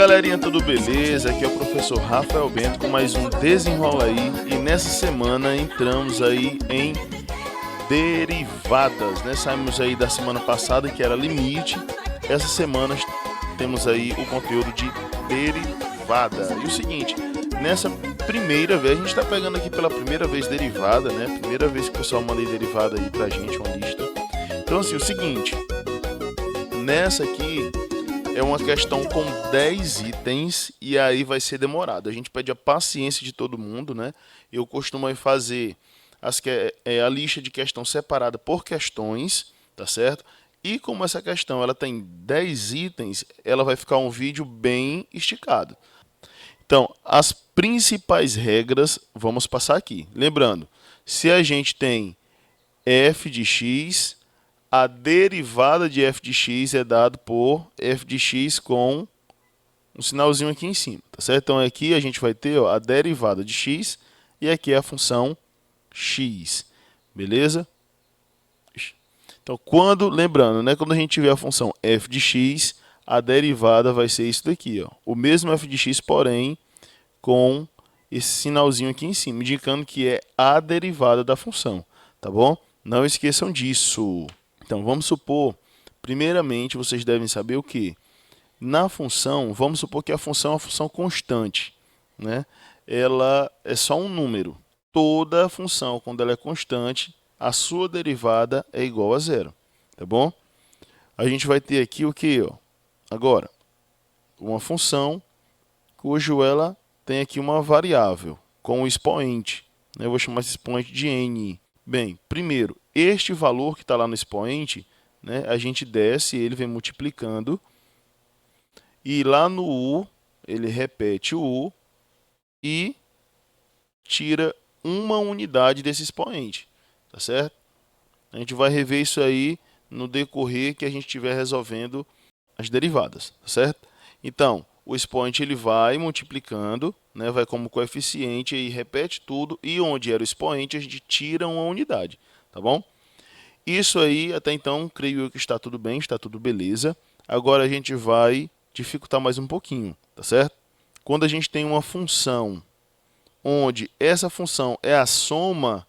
galerinha, tudo beleza? Aqui é o professor Rafael Bento com mais um Desenrola Aí. E nessa semana entramos aí em derivadas, né? Saímos aí da semana passada que era limite. Essa semana temos aí o conteúdo de derivada. E o seguinte, nessa primeira vez, a gente está pegando aqui pela primeira vez derivada, né? Primeira vez que o pessoal manda derivada aí pra gente, uma lista. Então assim, o seguinte, nessa aqui é uma questão com 10 itens e aí vai ser demorado. A gente pede a paciência de todo mundo, né? Eu costumo fazer a lista de questão separada por questões, tá certo? E como essa questão ela tem 10 itens, ela vai ficar um vídeo bem esticado. Então, as principais regras vamos passar aqui. Lembrando, se a gente tem f de x, a derivada de f de x é dado por f de x com um sinalzinho aqui em cima, tá certo? Então aqui a gente vai ter a derivada de x e aqui é a função x, beleza? Então lembrando, né, quando a gente tiver a função f de x, a derivada vai ser isso daqui, ó, o mesmo f de x, porém com esse sinalzinho aqui em cima, indicando que é a derivada da função, tá bom? Não esqueçam disso. Então, vamos supor, primeiramente, vocês devem saber o que? Na função, vamos supor que a função é uma função constante, né? Ela é só um número. Toda função, quando ela é constante, a sua derivada é igual a zero, tá bom? A gente vai ter aqui o que? Agora, uma função cujo ela tem aqui uma variável com um expoente, né? Eu vou chamar esse expoente de n. Bem, primeiro, este valor que está lá no expoente, né, a gente desce, ele vem multiplicando, e lá no u, ele repete o u e tira uma unidade desse expoente, tá certo? A gente vai rever isso aí no decorrer que a gente estiver resolvendo as derivadas, tá certo? Então, o expoente ele vai multiplicando, né, vai como coeficiente e repete tudo, e onde era o expoente a gente tira uma unidade, tá bom? Isso aí, até então, creio eu que está tudo bem, está tudo beleza. Agora a gente vai dificultar mais um pouquinho, tá certo? Quando a gente tem uma função onde essa função é a soma,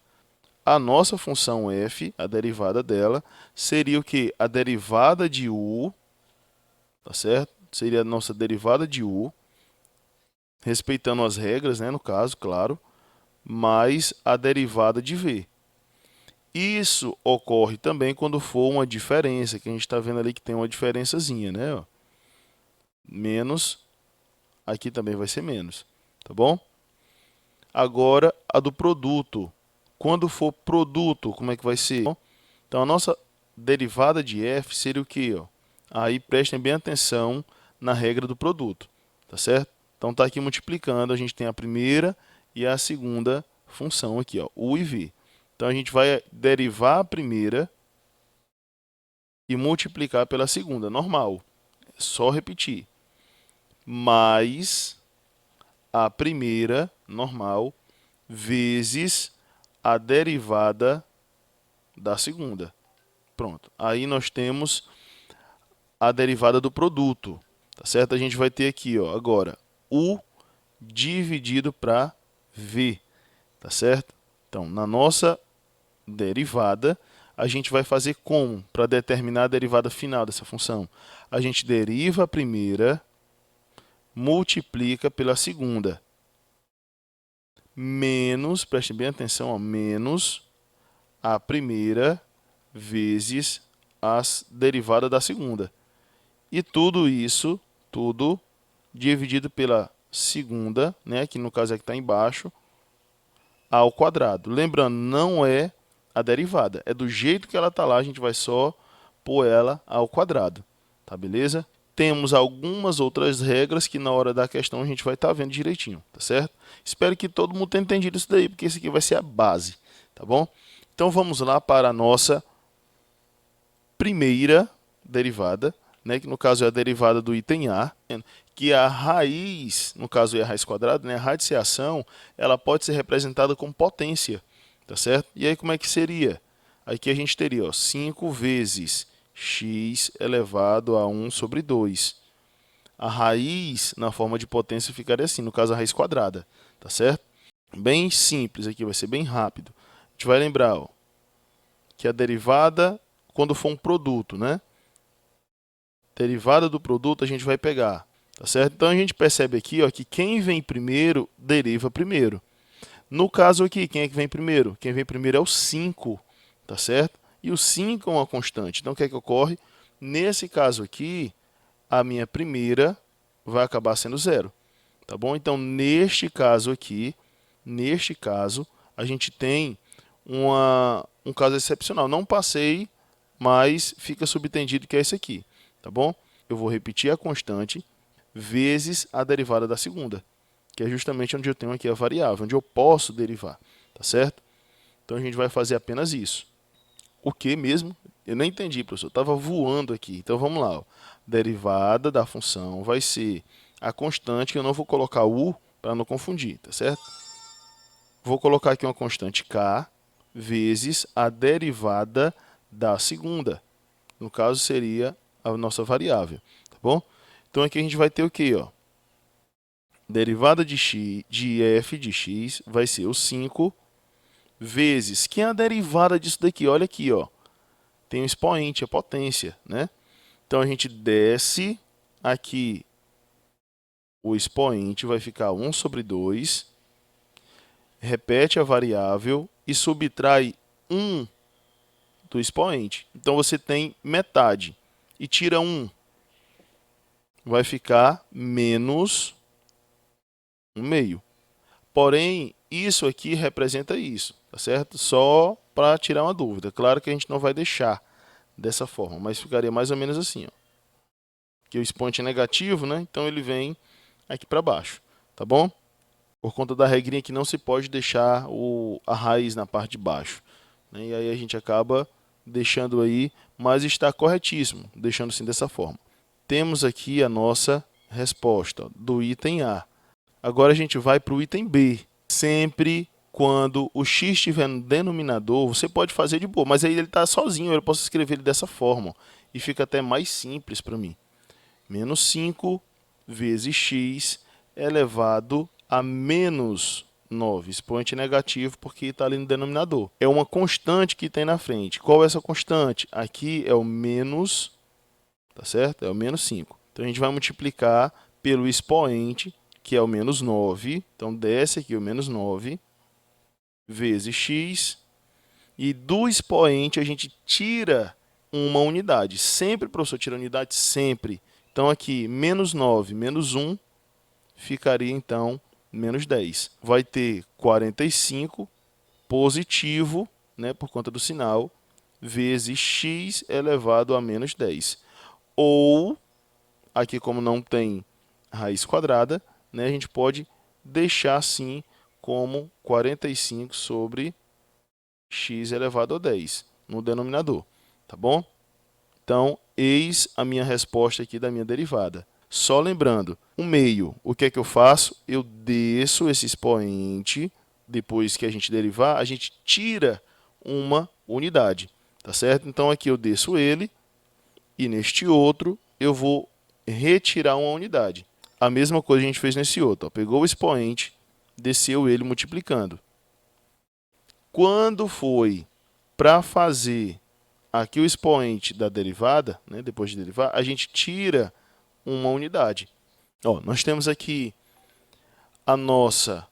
a nossa função f, a derivada dela, seria o que? A derivada de u, tá certo? Seria a nossa derivada de u, respeitando as regras, né, no caso, claro, mais a derivada de v. Isso ocorre também quando for uma diferença, que a gente está vendo ali que tem uma diferençazinha, né? Menos, aqui também vai ser menos, tá bom? Agora, a do produto. Quando for produto, como é que vai ser? Então, a nossa derivada de f seria o quê? Aí, prestem bem atenção na regra do produto, tá certo? Então, está aqui multiplicando, a gente tem a primeira e a segunda função aqui, ó, u e v. Então, a gente vai derivar a primeira e multiplicar pela segunda, normal. É só repetir. Mais a primeira, normal, vezes a derivada da segunda. Pronto. Aí nós temos a derivada do produto. Tá certo? A gente vai ter aqui, ó, agora, u dividido para v. Tá certo? Então, na nossa derivada, a gente vai fazer como para determinar a derivada final dessa função? A gente deriva a primeira, multiplica pela segunda, menos, preste bem atenção, ó, menos a primeira vezes a derivada da segunda. E tudo isso, tudo dividido pela segunda, né, que no caso é que está embaixo, ao quadrado. Lembrando, não é a derivada. É do jeito que ela está lá, a gente vai só pôr ela ao quadrado. Tá beleza? Temos algumas outras regras que na hora da questão a gente vai estar vendo direitinho, tá certo? Espero que todo mundo tenha entendido isso daí, porque isso aqui vai ser a base, tá bom? Então vamos lá para a nossa primeira derivada, né, que no caso é a derivada do item A, que a raiz, no caso é a raiz quadrada, né, a radiciação, ela pode ser representada como potência, tá certo? E aí como é que seria? Aqui a gente teria, ó, 5 vezes x elevado a 1 sobre 2. a raiz na forma de potência ficaria assim, no caso a raiz quadrada, tá certo? Bem simples aqui, vai ser bem rápido. A gente vai lembrar, ó, que a derivada, quando for um produto, né? Derivada do produto a gente vai pegar, tá certo? Então a gente percebe aqui, ó, que quem vem primeiro, deriva primeiro. No caso aqui, quem é que vem primeiro? Quem vem primeiro é o 5, tá certo? E o 5 é uma constante. Então o que é que ocorre? Nesse caso aqui, a minha primeira vai acabar sendo zero, tá bom? Então neste caso aqui, a gente tem um caso excepcional. Não passei, mas fica subentendido que é esse aqui, tá bom? Eu vou repetir a constante vezes a derivada da segunda, que é justamente onde eu tenho aqui a variável, onde eu posso derivar, tá certo? Então a gente vai fazer apenas isso. O que mesmo? Eu nem entendi, professor. Estava voando aqui. Então vamos lá. Ó. Derivada da função vai ser a constante, que eu não vou colocar u para não confundir, tá certo? Vou colocar aqui uma constante k vezes a derivada da segunda. No caso, seria a nossa variável, tá bom? Então aqui a gente vai ter o quê? Ó? Derivada de x, de f de x vai ser o 5 vezes... Quem é a derivada disso daqui? Olha aqui, ó. Tem o expoente, a potência, né? Então a gente desce aqui o expoente, vai ficar 1 sobre 2, repete a variável e subtrai 1 do expoente. Então você tem metade e tira 1, vai ficar menos 1 meio. Porém, isso aqui representa isso, tá certo? Só para tirar uma dúvida. Claro que a gente não vai deixar dessa forma, mas ficaria mais ou menos assim, ó. Que o expoente é negativo, né? Então ele vem aqui para baixo, tá bom? Por conta da regrinha que não se pode deixar a raiz na parte de baixo, né? E aí a gente acaba deixando aí, mas está corretíssimo, deixando assim dessa forma. Temos aqui a nossa resposta do item A. Agora a gente vai para o item B. Sempre quando o x estiver no denominador, você pode fazer de boa, mas aí ele está sozinho, eu posso escrever ele dessa forma, e fica até mais simples para mim. Menos 5 vezes x elevado a menos 9. Expoente negativo porque está ali no denominador. É uma constante que tem na frente. Qual é essa constante? Aqui é o menos, tá certo? É o menos 5. Então a gente vai multiplicar pelo expoente, que é o menos 9. Então desce aqui o menos 9 vezes x. E do expoente a gente tira uma unidade. Sempre, professor, tira unidade? Sempre. Então aqui, menos 9 menos 1, ficaria então menos 10. Vai ter 45 positivo, né, por conta do sinal, vezes x elevado a menos 10. Ou, aqui como não tem raiz quadrada, né, a gente pode deixar assim como 45 sobre x elevado a 10 no denominador, tá bom? Então, eis a minha resposta aqui da minha derivada. Só lembrando, o meio, o que é que eu faço? Eu desço esse expoente, depois que a gente derivar, a gente tira uma unidade, tá certo? Então, aqui eu desço ele, e neste outro eu vou retirar uma unidade. A mesma coisa a gente fez nesse outro. Ó. Pegou o expoente, desceu ele multiplicando. Quando foi para fazer aqui o expoente da derivada, né, depois de derivar, a gente tira uma unidade. Ó, nós temos aqui a nossa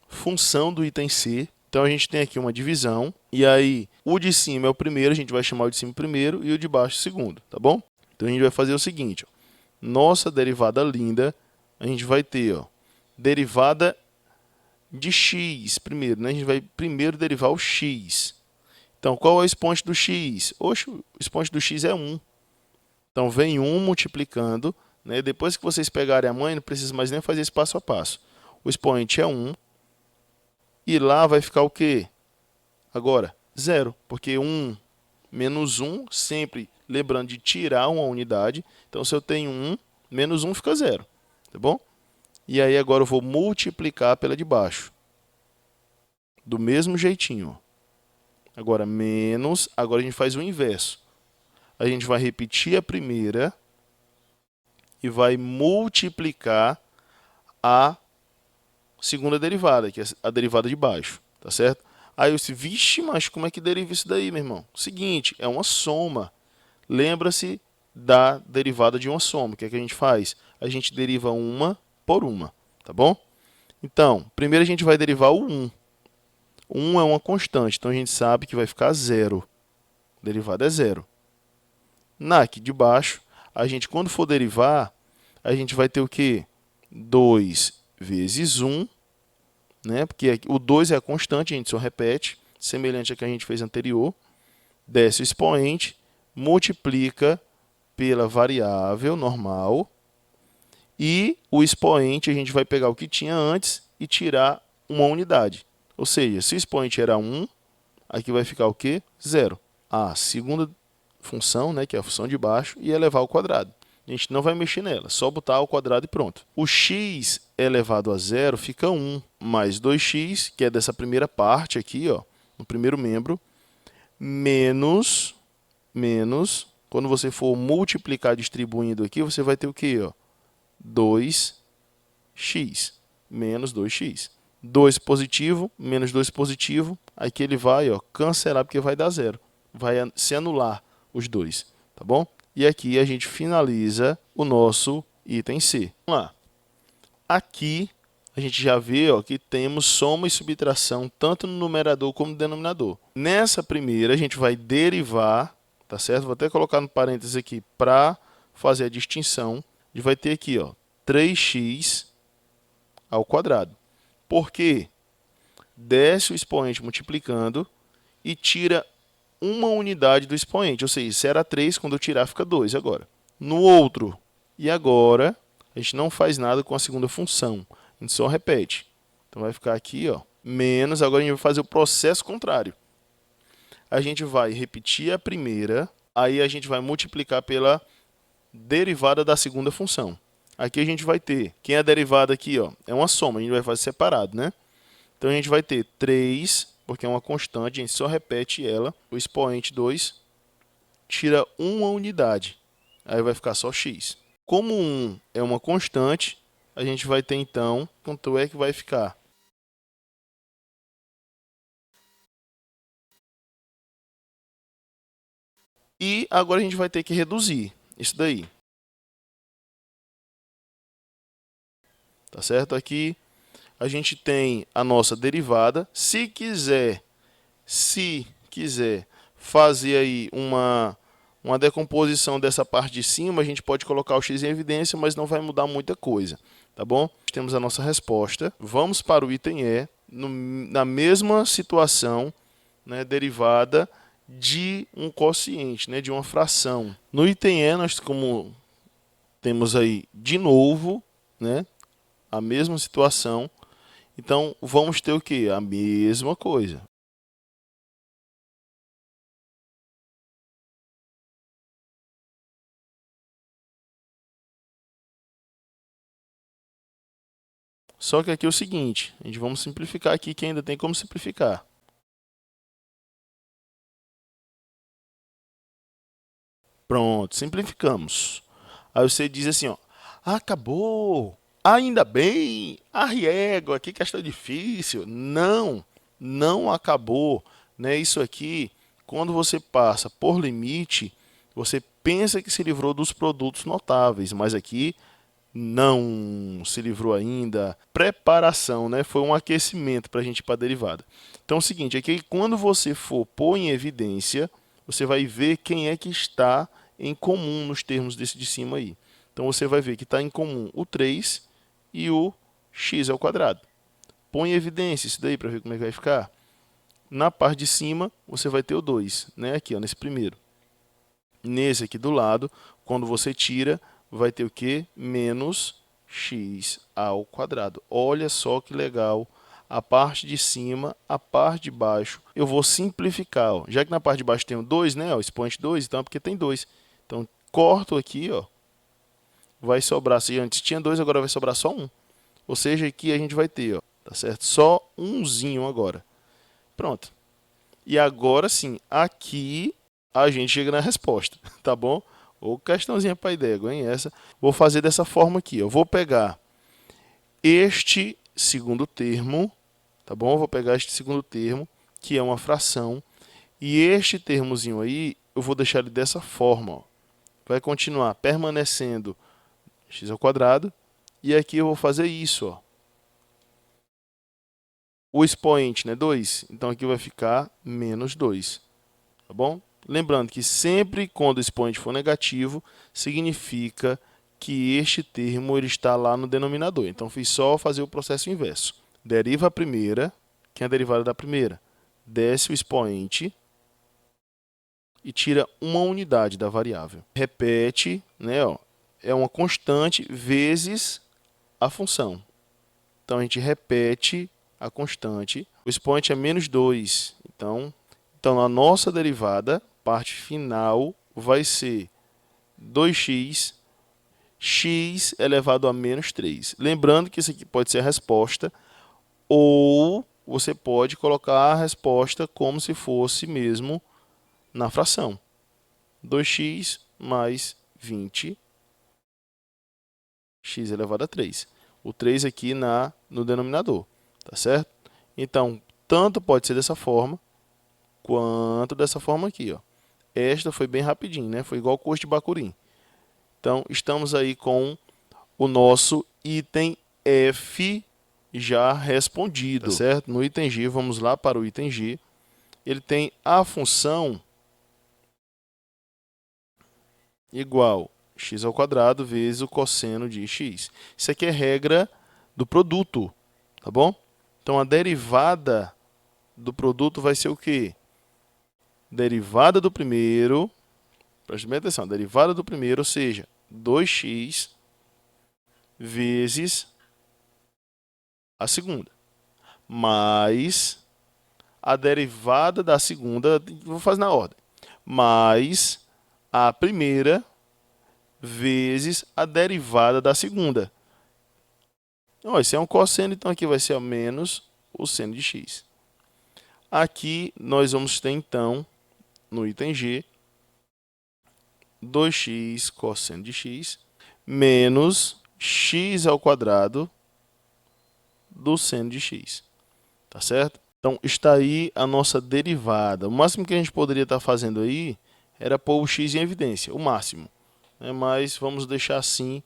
função do item C. Então, a gente tem aqui uma divisão. E aí, o de cima é o primeiro, a gente vai chamar o de cima primeiro e o de baixo segundo, tá bom? Então, a gente vai fazer o seguinte. Ó, nossa derivada linda, a gente vai ter ó, derivada de x primeiro. Né? A gente vai primeiro derivar o x. Então, qual é o expoente do x? Oxe, o expoente do x é 1. Então, vem 1 multiplicando. Né? Depois que vocês pegarem a mãe, não precisa mais nem fazer esse passo a passo. O expoente é 1. E lá vai ficar o quê? Agora, 0. Porque 1 menos 1, sempre lembrando de tirar uma unidade. Então, se eu tenho 1, menos 1 fica 0. Tá bom? E aí, agora eu vou multiplicar pela de baixo. Do mesmo jeitinho. Agora, menos. Agora, a gente faz o inverso. A gente vai repetir a primeira e vai multiplicar a segunda derivada, que é a derivada de baixo, tá certo? Aí eu disse, vixe, mas como é que deriva isso daí, meu irmão? Seguinte, é uma soma. Lembra-se da derivada de uma soma. O que é que a gente faz? A gente deriva uma por uma, tá bom? Então, primeiro a gente vai derivar o 1. O 1 é uma constante, então a gente sabe que vai ficar zero. A derivada é zero. Na aqui de baixo, a gente, quando for derivar, a gente vai ter o quê? 2 vezes 1, né? Porque o 2 é a constante, a gente só repete, semelhante a que a gente fez anterior. Desce o expoente, multiplica pela variável normal, e o expoente a gente vai pegar o que tinha antes e tirar uma unidade. Ou seja, se o expoente era 1, aqui vai ficar o quê? Zero. A segunda função, né, que é a função de baixo, e elevar ao quadrado. A gente não vai mexer nela, só botar ao quadrado e pronto. O x elevado a zero fica 1, mais 2x, que é dessa primeira parte aqui, ó, no primeiro membro, menos, quando você for multiplicar distribuindo aqui, você vai ter o quê? Ó? 2x, menos 2x. 2 positivo, menos 2 positivo, aqui ele vai cancelar porque vai dar zero. Vai se anular os dois, tá bom? E aqui a gente finaliza o nosso item C. Vamos lá. Aqui a gente já vê que temos soma e subtração tanto no numerador como no denominador. Nessa primeira a gente vai derivar, tá certo? Vou até colocar no parênteses aqui para fazer a distinção. A gente vai ter aqui 3x ao quadrado. Por quê? Desce o expoente multiplicando e tira uma unidade do expoente. Ou seja, se era 3, quando eu tirar fica 2 agora. No outro, e agora, a gente não faz nada com a segunda função. A gente só repete. Então vai ficar aqui, menos. Agora a gente vai fazer o processo contrário. A gente vai repetir a primeira, aí a gente vai multiplicar pela derivada da segunda função. Aqui a gente vai ter, quem é a derivada aqui, é uma soma, a gente vai fazer separado, né? Então a gente vai ter 3, porque é uma constante, a gente só repete ela, o expoente 2, tira uma unidade, aí vai ficar só x. Como 1 é uma constante, a gente vai ter então, quanto é que vai ficar? E agora a gente vai ter que reduzir isso daí. Tá certo? Aqui a gente tem a nossa derivada. Se quiser fazer aí uma decomposição dessa parte de cima, a gente pode colocar o x em evidência, mas não vai mudar muita coisa, tá bom? Temos a nossa resposta. Vamos para o item E, na mesma situação, né, derivada de um quociente, né, de uma fração. No item E, nós como temos aí de novo, né, a mesma situação. Então, vamos ter o quê? A mesma coisa. Só que aqui é o seguinte, a gente vamos simplificar aqui, que ainda tem como simplificar. Pronto, simplificamos. Aí você diz assim, acabou, ainda bem, arriégua, que questão difícil. Não, não acabou. Né? Isso aqui, quando você passa por limite, você pensa que se livrou dos produtos notáveis, mas aqui não se livrou ainda. Preparação, né? Foi um aquecimento para a gente ir para a derivada. Então é o seguinte, é que quando você for pôr em evidência, você vai ver quem é que está em comum nos termos desse de cima aí. Então você vai ver que está em comum o 3 e o x ao quadrado. Põe em evidência isso daí para ver como é que vai ficar. Na parte de cima, você vai ter o 2, né? Aqui, nesse primeiro. Nesse aqui do lado, quando você tira, vai ter o quê? Menos x ao quadrado. Olha só que legal. A parte de cima, a parte de baixo. Eu vou simplificar. Já que na parte de baixo tem o 2, né? O expoente 2, então é porque tem 2. Então, corto aqui, vai sobrar. Se antes tinha 2, agora vai sobrar só 1. Ou seja, aqui a gente vai ter, tá certo? Só umzinho agora. Pronto. E agora sim, aqui a gente chega na resposta, tá bom? Ou questãozinha para ideia, ganhei essa. Vou fazer dessa forma aqui. Eu vou pegar este segundo termo, tá bom? Vou pegar este segundo termo, que é uma fração. E este termozinho aí, eu vou deixar ele dessa forma, ó. Vai continuar permanecendo x ao quadrado. E aqui eu vou fazer isso, ó. O expoente, né, 2. Então aqui vai ficar menos 2. Tá bom? Lembrando que sempre quando o expoente for negativo, significa que este termo ele está lá no denominador. Então, fiz só fazer o processo inverso. Deriva a primeira, que é a derivada da primeira. Desce o expoente e tira uma unidade da variável. Repete, né, ó, é uma constante vezes a função. Então, a gente repete a constante. O expoente é menos 2. Então, a nossa derivada, parte final, vai ser 2x, x elevado a menos 3. Lembrando que isso aqui pode ser a resposta, ou você pode colocar a resposta como se fosse mesmo na fração. 2x mais 20, x elevado a 3. O 3 aqui no denominador, tá certo? Então, tanto pode ser dessa forma, quanto dessa forma aqui, ó. Esta foi bem rapidinho, né? Foi igual o curso de Bacurim. Então, estamos aí com o nosso item F já respondido, tá certo? No item G, vamos lá para o item G. Ele tem a função igual x ao quadrado vezes o cosseno de x. Isso aqui é regra do produto, tá bom? Então, a derivada do produto vai ser o quê? Derivada do primeiro, preste bem atenção, derivada do primeiro, ou seja, 2x vezes a segunda, mais a derivada da segunda, vou fazer na ordem, mais a primeira vezes a derivada da segunda. Ó, esse é um cosseno, então aqui vai ser o menos o seno de x. Aqui nós vamos ter, então, no item G, 2x cosseno de x menos x ao quadrado do seno de x. Tá certo? Então, está aí a nossa derivada. O máximo que a gente poderia estar fazendo aí era pôr o x em evidência, o máximo. Né? Mas vamos deixar assim,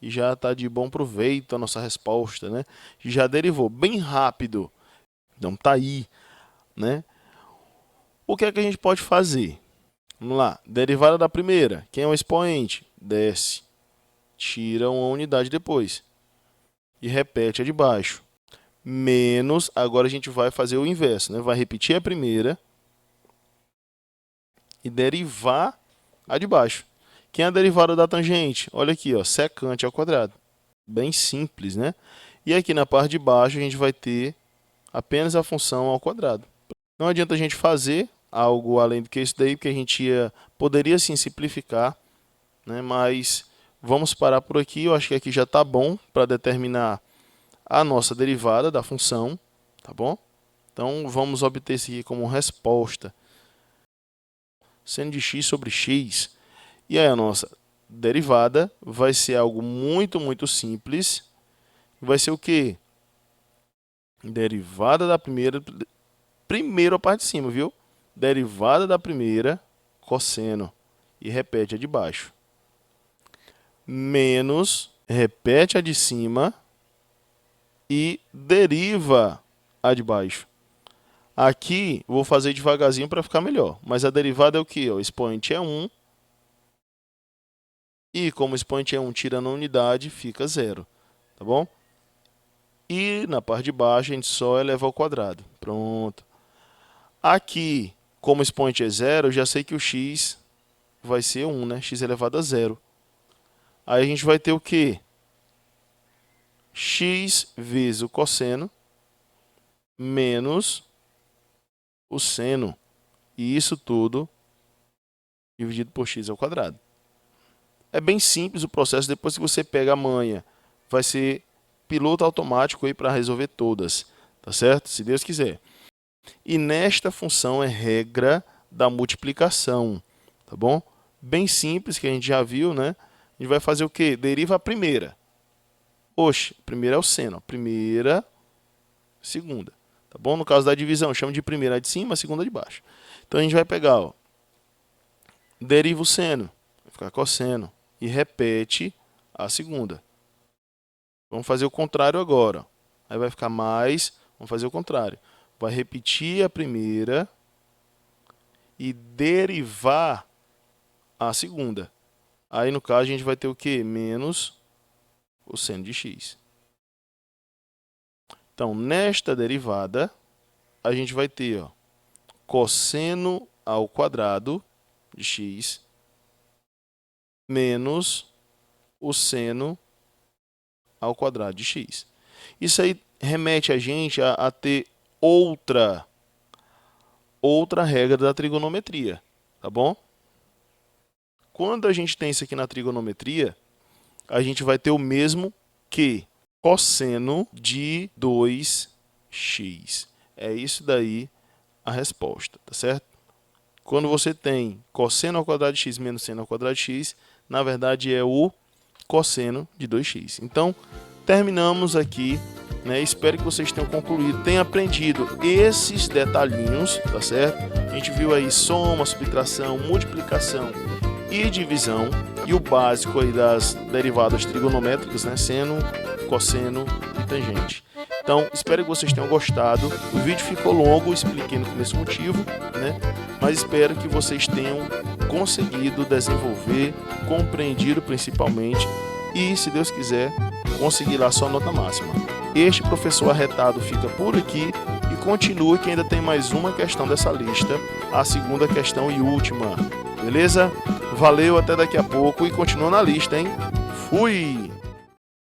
e já está de bom proveito a nossa resposta. Né? Já derivou bem rápido. Então, está aí. Né? O que é que a gente pode fazer? Vamos lá. Derivada da primeira. Quem é o expoente? Desce. Tira uma unidade depois. E repete a de baixo. Menos, agora a gente vai fazer o inverso, né? Vai repetir a primeira e derivar a de baixo. Quem é a derivada da tangente? Olha aqui, ó, secante ao quadrado. Bem simples, né? E aqui na parte de baixo a gente vai ter apenas a função ao quadrado. Não adianta a gente fazer algo além do que isso daí, porque a gente poderia sim simplificar, né? Mas vamos parar por aqui. Eu acho que aqui já está bom para determinar a nossa derivada da função, tá bom? Então, vamos obter isso aqui como resposta. Seno de x sobre x. E aí a nossa derivada vai ser algo muito, muito simples. Vai ser o quê? Derivada da primeira, primeiro a parte de cima, viu? Derivada da primeira, cosseno. E repete a de baixo. Menos, repete a de cima e deriva a de baixo. Aqui, vou fazer devagarzinho para ficar melhor. Mas a derivada é o quê? O expoente é 1. E como o expoente é 1, tirando a unidade, fica 0. Tá bom? E na parte de baixo, a gente só eleva ao quadrado. Pronto. Aqui, como o expoente é 0, eu já sei que o x vai ser 1, né? X elevado a 0. Aí a gente vai ter o quê? X vezes o cosseno menos o seno. E isso tudo dividido por x ao quadrado. É bem simples o processo. Depois que você pega a manha, vai ser piloto automático aí para resolver todas. Tá certo? Se Deus quiser. E nesta função é regra da multiplicação. Tá bom? bem simples, que a gente já viu, né? A gente vai fazer o quê? Deriva a primeira. Oxe, a primeira é o seno. Primeira, segunda. Tá bom? No caso da divisão, chama de primeira de cima, a segunda de baixo. Então a gente vai pegar, ó, deriva o seno, vai ficar cosseno, e repete a segunda. Vamos fazer o contrário agora. Aí vai ficar mais, vamos fazer o contrário. Vai repetir a primeira e derivar a segunda. Aí no caso a gente vai ter o quê? Menos o seno de x. Então, nesta derivada, a gente vai ter, ó, cosseno ao quadrado de x menos o seno ao quadrado de x. Isso aí remete a gente a ter outra regra da trigonometria, tá bom? Quando a gente tem isso aqui na trigonometria, a gente vai ter o mesmo que cosseno de 2x. É isso daí a resposta, tá certo? Quando você tem cosseno ao quadrado de x menos seno ao quadrado de x, na verdade é o cosseno de 2x. Então, terminamos aqui, né? Espero que vocês tenham concluído, tenham aprendido esses detalhinhos, tá certo? A gente viu aí soma, subtração, multiplicação e divisão, e o básico aí das derivadas trigonométricas, né? Seno, cosseno e tangente. Então, espero que vocês tenham gostado. O vídeo ficou longo, expliquei no começo o motivo, né? Mas espero que vocês tenham conseguido desenvolver, compreendido principalmente, e, se Deus quiser, conseguir lá sua nota máxima. Este professor arretado fica por aqui e continua que ainda tem mais uma questão dessa lista, a segunda questão e última. Beleza? Valeu, até daqui a pouco e continua na lista, hein? Fui!